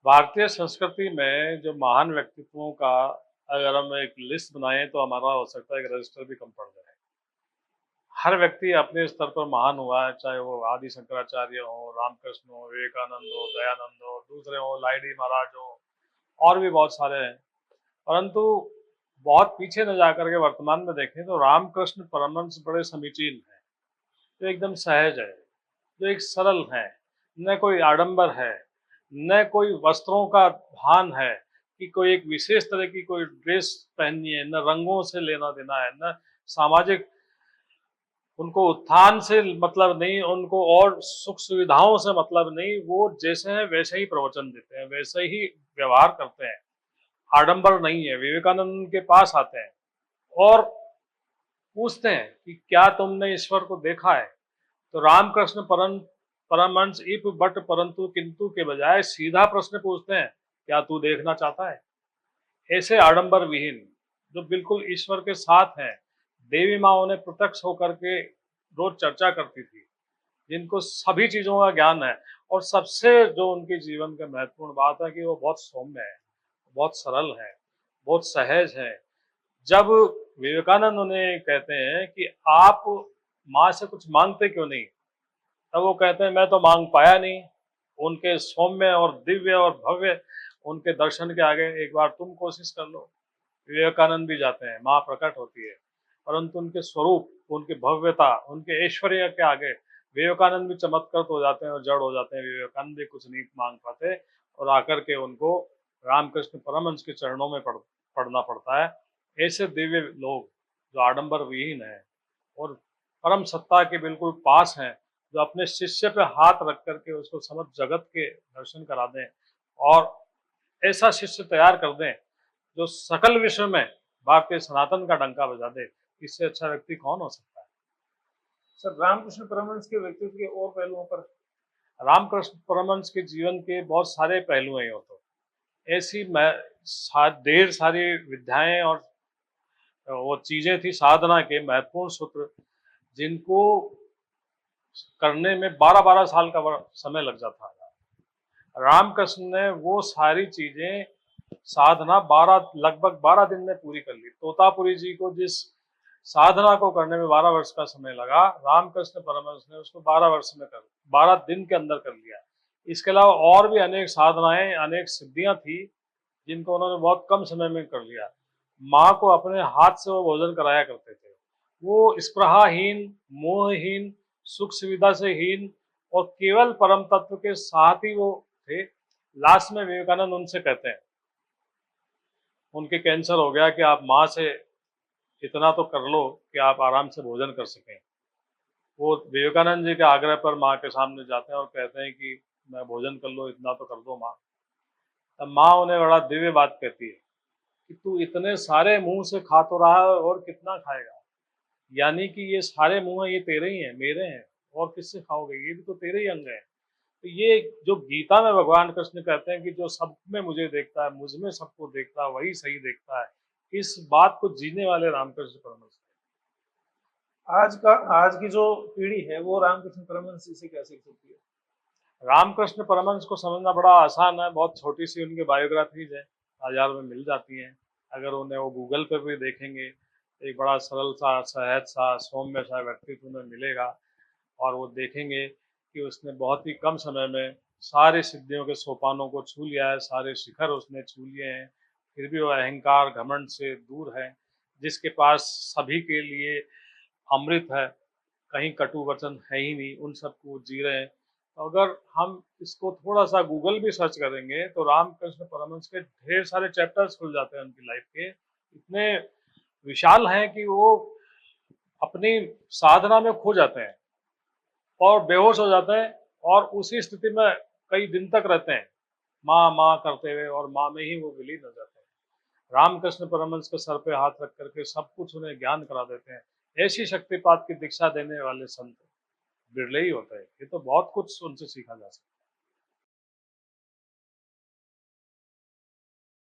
भारतीय संस्कृति में जो महान व्यक्तित्वों का अगर हम एक लिस्ट बनाएं तो हमारा हो सकता है एक रजिस्टर भी कम पड़ जाए। हर व्यक्ति अपने स्तर पर महान हुआ है, चाहे वो आदि शंकराचार्य हो, रामकृष्ण हो, विवेकानंद हो, दयानंद हो, दूसरे हो, लाइडी महाराज हो, और भी बहुत सारे हैं। परंतु बहुत पीछे न जाकर के वर्तमान में देखें तो रामकृष्ण परमहंस बड़े समीचीन हैं, जो एकदम सहज है, जो एक सरल है, न कोई आडंबर है, न कोई वस्त्रों का भान है कि कोई एक विशेष तरह की कोई ड्रेस पहननी है, न रंगों से लेना देना है, न सामाजिक उनको उत्थान से मतलब नहीं, उनको और सुख सुविधाओं से मतलब नहीं। वो जैसे हैं वैसे ही प्रवचन देते हैं, वैसे ही व्यवहार करते हैं, आडंबर नहीं है। विवेकानंद के पास आते हैं और पूछते हैं कि क्या तुमने ईश्वर को देखा है? तो रामकृष्ण परमहंस इफ बट परंतु किंतु के बजाय सीधा प्रश्न पूछते हैं, क्या तू देखना चाहता है? ऐसे आडंबर विहीन, जो बिल्कुल ईश्वर के साथ हैं, देवी माँ उन्हें प्रत्यक्ष होकर के रोज चर्चा करती थी, जिनको सभी चीजों का ज्ञान है। और सबसे जो उनके जीवन का महत्वपूर्ण बात है कि वो बहुत सौम्य है, बहुत सरल है, बहुत सहज है। जब विवेकानंद उन्हें कहते हैं कि आप माँ से कुछ मांगते क्यों नहीं, तब वो कहते हैं मैं तो मांग पाया नहीं। उनके सौम्य और दिव्य और भव्य उनके दर्शन के आगे एक बार तुम कोशिश कर लो। विवेकानंद भी जाते हैं, माँ प्रकट होती है, परंतु उनके स्वरूप, उनकी भव्यता, उनके ऐश्वर्य के आगे विवेकानंद भी चमत्कृत हो जाते हैं और जड़ हो जाते हैं। विवेकानंद भी कुछ नहीं मांग पाते और आकर के उनको रामकृष्ण परमहंस के चरणों में पड़ना पड़ता है। ऐसे दिव्य लोग जो आडंबर विहीन है और परम सत्ता के बिल्कुल पास हैं, जो अपने शिष्य पे हाथ रख करके उसको समस्त जगत के दर्शन करा दें और ऐसा शिष्य तैयार कर दें जो सकल विश्व में भारतीय सनातन का डंका बजा दे। इससे अच्छा व्यक्ति कौन हो सकता है? सर, रामकृष्ण परमहंस के व्यक्तित्व के और पहलुओं पर। रामकृष्ण परमहंस के जीवन के बहुत सारे पहलू हैं। तो ऐसी ढेर सारी विद्याएं और वो चीजें थी साधना के महत्वपूर्ण सूत्र, जिनको करने में 12-12 साल का समय लग जाता है। रामकृष्ण ने वो सारी चीजें साधना 12 लगभग 12 दिन में पूरी कर ली। तोतापुरी जी को जिस साधना को करने में 12 वर्ष का समय लगा, रामकृष्ण परमहंस ने उसको 12 वर्ष में कर 12 दिन के अंदर कर लिया। इसके अलावा और भी अनेक साधनाएं, अनेक सिद्धियां थी जिनको उन्होंने बहुत कम समय में कर लिया। माँ को अपने हाथ से वो भोजन कराया करते थे। वो स्पृहाहीन, मोहहीन, सुख सुविधा से हीन और केवल परम तत्व के साथ ही वो थे। लास्ट में विवेकानंद उनसे कहते हैं, उनके कैंसर हो गया, कि आप माँ से इतना तो कर लो कि आप आराम से भोजन कर सकें। वो विवेकानंद जी के आग्रह पर माँ के सामने जाते हैं और कहते हैं कि मैं भोजन कर लो, इतना तो कर दो माँ। तब माँ उन्हें बड़ा दिव्य बात कहती है कि तू इतने सारे मुंह से खा तो रहा है और कितना खाएगा? यानी कि ये सारे मुंह ये तेरे ही हैं, मेरे हैं, और किससे खाओगे? ये भी तो तेरे ही अंग हैं। तो ये जो गीता में भगवान कृष्ण कहते हैं कि जो सब में मुझे देखता है, मुझ में सबको देखता है, वही सही देखता है, इस बात को जीने वाले रामकृष्ण परमहंस। आज की जो पीढ़ी है वो रामकृष्ण परमहंस जी से क्या सीख सकती है? रामकृष्ण परमहंस को समझना बड़ा आसान है। बहुत छोटी सी उनकी बायोग्राफीज है, बाजार में मिल जाती हैं। अगर उन्हें वो गूगल पर भी देखेंगे, एक बड़ा सरल सा, सहज सा, सौम्य सा व्यक्तित्व उन्हें मिलेगा। और वो देखेंगे कि उसने बहुत ही कम समय में सारी सिद्धियों के सोपानों को छू लिया है, सारे शिखर उसने छू लिए हैं। फिर भी वो अहंकार घमंड से दूर है। जिसके पास सभी के लिए अमृत है, कहीं कटु वचन है ही नहीं, उन सबको जी रहे हैं। तो अगर हम इसको थोड़ा सा गूगल भी सर्च करेंगे तो रामकृष्ण परमहंस के ढेर सारे चैप्टर्स खुल जाते हैं उनकी लाइफ के। इतने विशाल हैं कि वो अपनी साधना में खो जाते हैं और बेहोश हो जाते हैं और उसी स्थिति में कई दिन तक रहते हैं, माँ माँ करते हुए, और माँ में ही वो विलीन हो जाते हैं। रामकृष्ण परमहंस के सर पे हाथ रख करके सब कुछ उन्हें ज्ञान करा देते हैं। ऐसी शक्तिपात की दीक्षा देने वाले संत बिरले ही होते हैं। ये तो बहुत कुछ उनसे सीखा जा सकता है।